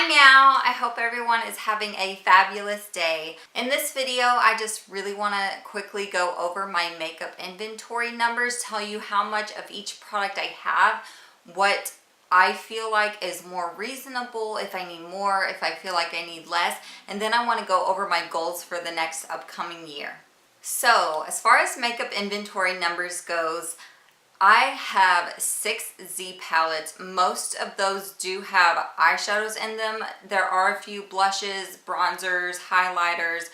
Hi meow, I hope everyone is having a fabulous day. In this video, I just really want to quickly go over my makeup inventory numbers, tell you how much of each product I have, what I feel like is more reasonable, if I need more, if I feel like I need less, and then I want to go over my goals for the next upcoming year. So as far as makeup inventory numbers goes, I have 6 Z palettes. Most of those do have eyeshadows in them. There are a few blushes, bronzers, highlighters,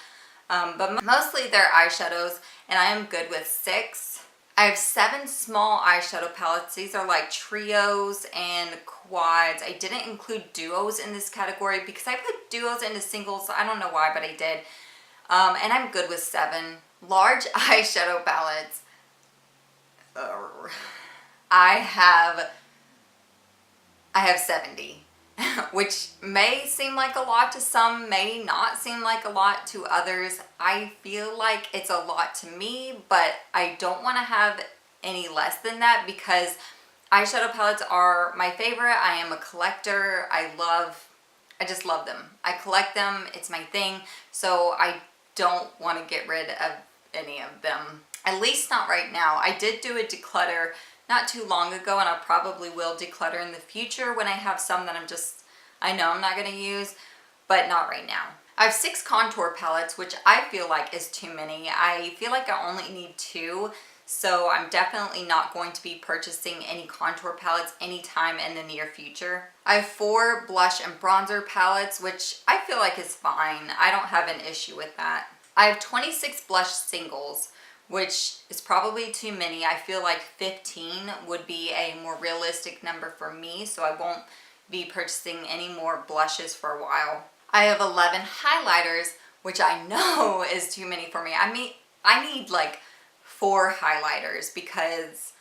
but mostly they're eyeshadows, and I am good with 6. I have 7 small eyeshadow palettes. These are like trios and quads. I didn't include duos in this category because I put duos into singles. I don't know why, but I did. And I'm good with 7. Large eyeshadow palettes. I have 70, which may seem like a lot to some, may not seem like a lot to others. I feel like it's a lot to me, but I don't want to have any less than that because eyeshadow palettes are my favorite. I am a collector. I just love them. I collect them. It's my thing. So I don't want to get rid of any of them. At least not right now. I did do a declutter not too long ago, and I probably will declutter in the future when I have some that I know I'm not going to use, but not right now. I have 6 contour palettes, which I feel like is too many. I feel like I only need 2, so I'm definitely not going to be purchasing any contour palettes anytime in the near future. I have 4 blush and bronzer palettes, which I feel like is fine. I don't have an issue with that. I have 26 blush singles, which is probably too many. I feel like 15 would be a more realistic number for me, so I won't be purchasing any more blushes for a while. I have 11 highlighters, which I know is too many for me. I need like 4 highlighters because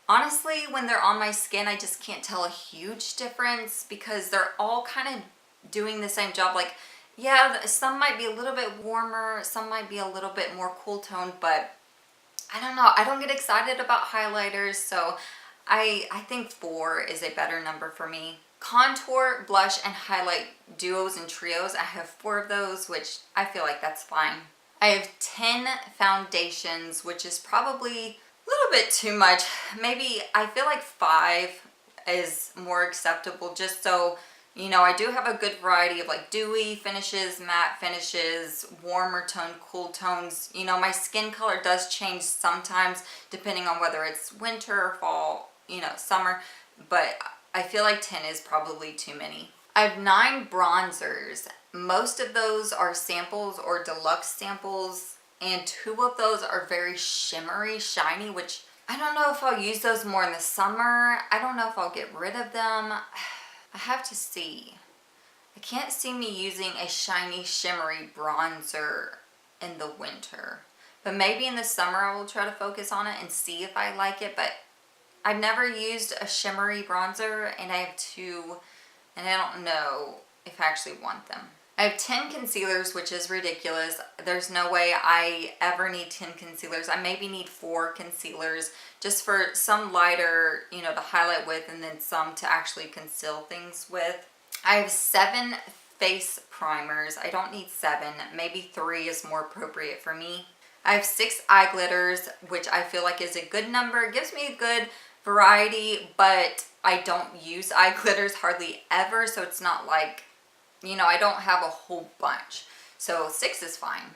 honestly, when they're on my skin, I just can't tell a huge difference because they're all kind of doing the same job. Like, yeah, some might be a little bit warmer, some might be a little bit more cool toned, but I don't know. I don't get excited about highlighters, so I think 4 is a better number for me. Contour, blush, and highlight duos and trios. I have 4 of those, which I feel like that's fine. I have 10 foundations, which is probably a little bit too much. Maybe I feel like 5 is more acceptable, just so you know, I do have a good variety of like dewy finishes, matte finishes, warmer tone, cool tones. You know, my skin color does change sometimes depending on whether it's winter or fall, you know, summer, but I feel like 10 is probably too many. I have 9 bronzers. Most of those are samples or deluxe samples, and 2 of those are very shimmery, shiny, which I don't know if I'll use those more in the summer. I don't know if I'll get rid of them. I have to see. I can't see me using a shiny, shimmery bronzer in the winter. But maybe in the summer I will try to focus on it and see if I like it. But I've never used a shimmery bronzer, and I have 2, and I don't know if I actually want them. I have 10 concealers, which is ridiculous. There's no way I ever need 10 concealers. I maybe need 4 concealers just for some lighter, you know, to highlight with, and then some to actually conceal things with. I have 7 face primers. I don't need 7. Maybe 3 is more appropriate for me. I have 6 eye glitters, which I feel like is a good number. It gives me a good variety, but I don't use eye glitters hardly ever, so it's not like, you know, I don't have a whole bunch. So 6 is fine.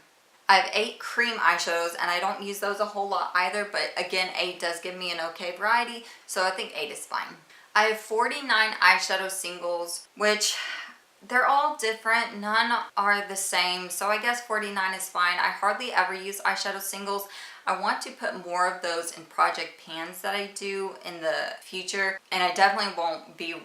I have 8 cream eyeshadows, and I don't use those a whole lot either, but again, 8 does give me an okay variety, so I think 8 is fine. I have 49 eyeshadow singles, which they're all different. None are the same, so I guess 49 is fine. I hardly ever use eyeshadow singles. I want to put more of those in project pans that I do in the future, and I definitely won't be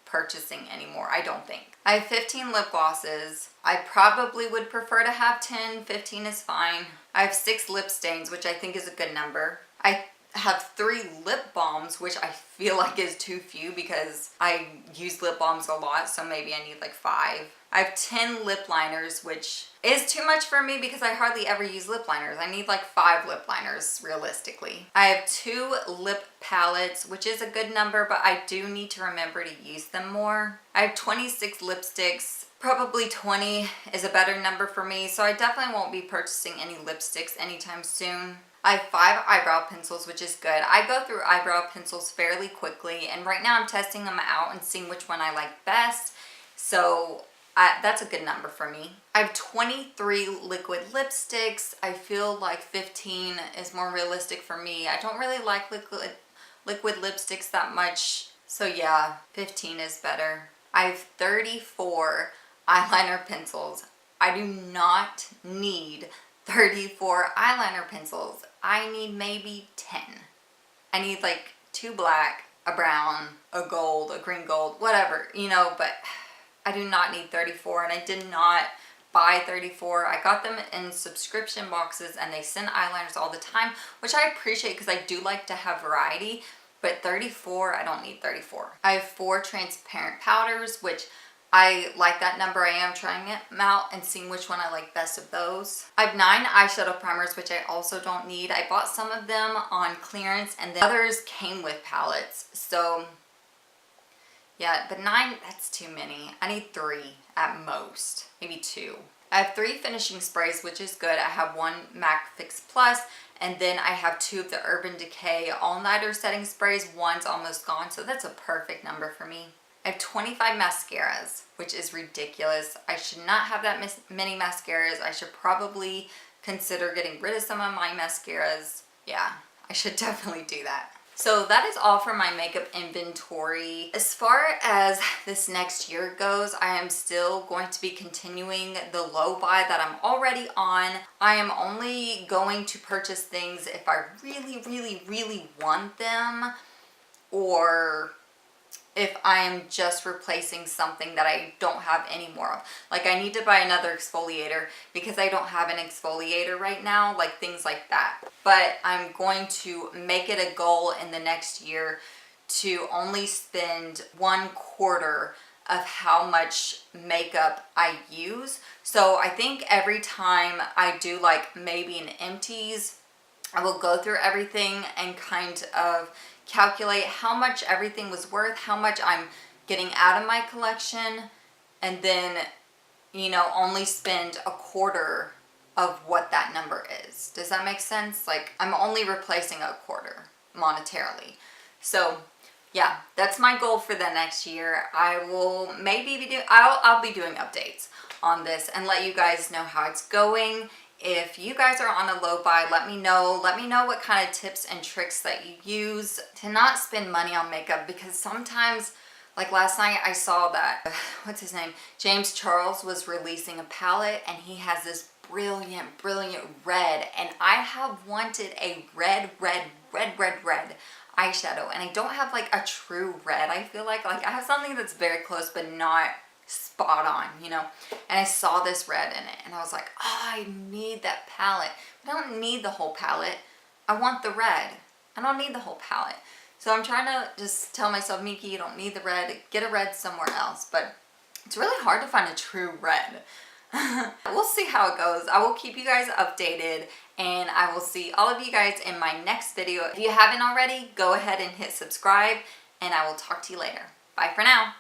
purchasing anymore, I don't think. I have 15 lip glosses. I probably would prefer to have 10. 15 is fine. I have 6 lip stains, which I think is a good number. I have 3 lip balms, which I feel like is too few because I use lip balms a lot, so maybe I need like 5. I have 10 lip liners, which is too much for me because I hardly ever use lip liners. I need like 5 lip liners realistically. I have 2 lip palettes, which is a good number, but I do need to remember to use them more. I have 26 lipsticks. Probably 20 is a better number for me, so I definitely won't be purchasing any lipsticks anytime soon. I have 5 eyebrow pencils, which is good. I go through eyebrow pencils fairly quickly, and right now I'm testing them out and seeing which one I like best. So that's a good number for me. I have 23 liquid lipsticks. I feel like 15 is more realistic for me. I don't really like liquid lipsticks that much. So yeah, 15 is better. I have 34 eyeliner pencils. I do not need 34 eyeliner pencils. I need maybe 10. I need like 2 black, a brown, a gold, a green gold, whatever, you know, but I do not need 34, and I did not buy 34. I got them in subscription boxes and they send eyeliners all the time, which I appreciate because I do like to have variety, but 34, I don't need 34. I have 4 transparent powders, which I like that number. I am trying them out and seeing which one I like best of those. I have 9 eyeshadow primers, which I also don't need. I bought some of them on clearance and the others came with palettes. So yeah, but 9, that's too many. I need 3 at most, maybe 2. I have 3 finishing sprays, which is good. I have 1 MAC Fix Plus, and then I have 2 of the Urban Decay All-Nighter Setting Sprays. One's almost gone, so that's a perfect number for me. I have 25 mascaras, which is ridiculous. I should not have that many mascaras. I should probably consider getting rid of some of my mascaras. Yeah, I should definitely do that. So that is all for my makeup inventory. As far as this next year goes, I am still going to be continuing the low buy that I'm already on. I am only going to purchase things if I really, really, really want them, or if I am just replacing something that I don't have any more of. Like I need to buy another exfoliator because I don't have an exfoliator right now, like things like that. But I'm going to make it a goal in the next year to only spend 1/4 of how much makeup I use. So I think every time I do like maybe an empties, I will go through everything and kind of calculate how much everything was worth, how much I'm getting out of my collection, and then, you know, only spend 1/4 of what that number is. Does that make sense? Like I'm only replacing 1/4 monetarily. So yeah, that's my goal for the next year. I will maybe be doing, I'll be doing updates on this and let you guys know how it's going. If you guys are on a low buy, let me know. Let me know what kind of tips and tricks that you use to not spend money on makeup, because sometimes, like last night I saw that, what's his name? James Charles was releasing a palette and he has this brilliant red, and I have wanted a red eyeshadow, and I don't have like a true red. I feel like I have something that's very close but not spot on, you know, and I saw this red in it and I was like, oh, I need that palette, but I don't need the whole palette. I want the red. I don't need the whole palette. So I'm trying to just tell myself, Miki, you don't need the red, get a red somewhere else. But it's really hard to find a true red. We'll see how it goes. I will keep you guys updated, and I will see all of you guys in my next video. If you haven't already, go ahead and hit subscribe, and I will talk to you later. Bye for now.